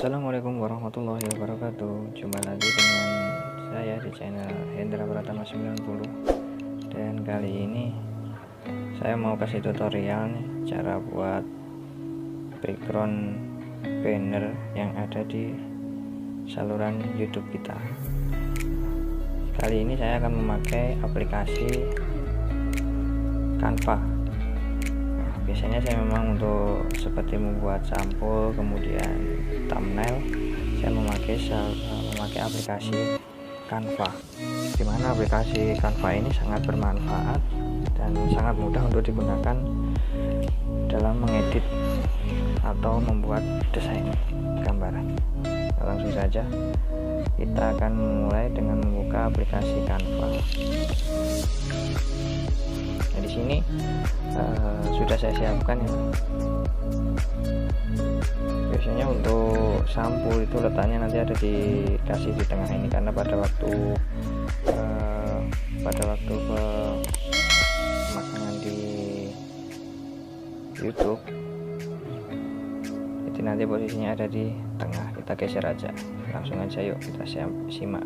Assalamualaikum warahmatullahi wabarakatuh. Jumpa lagi dengan saya di channel Hendra 90. Dan kali ini saya mau kasih tutorial nih, cara buat background banner yang ada di saluran YouTube kita. Kali ini saya akan memakai aplikasi Canva. Biasanya saya memang untuk seperti membuat sampul kemudian thumbnail, saya memakai aplikasi Canva, dimana aplikasi Canva ini sangat bermanfaat dan sangat mudah untuk digunakan dalam mengedit atau membuat desain gambaran. Langsung saja kita akan mulai dengan membuka aplikasi Canva. Nah, di sini sudah saya siapkan ya. Biasanya untuk sampul itu letaknya nanti ada dikasih di tengah ini, karena pada waktu pemasangan di YouTube itu nanti posisinya ada di tengah. Kita geser aja, langsung aja yuk kita simak.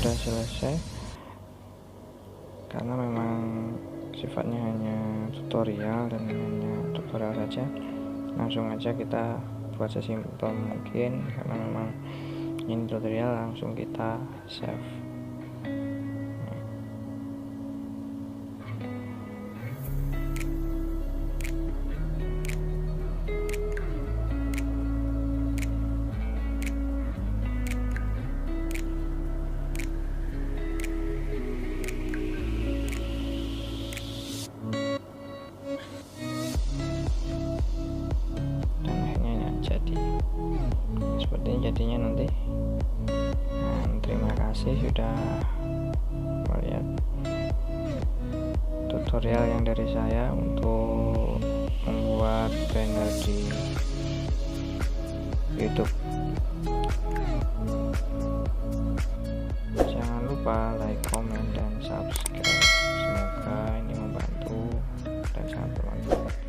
sudah selesai, karena memang sifatnya hanya tutorial dan hanya tutorial saja. Langsung aja kita buat sesimpel mungkin, karena memang ini tutorial, langsung kita save. Jadi seperti ini jadinya nanti. Terima kasih sudah melihat tutorial yang dari saya untuk membuat banner di YouTube. Jangan lupa like, comment, dan subscribe. Semoga ini membantu dan sangat bermanfaat.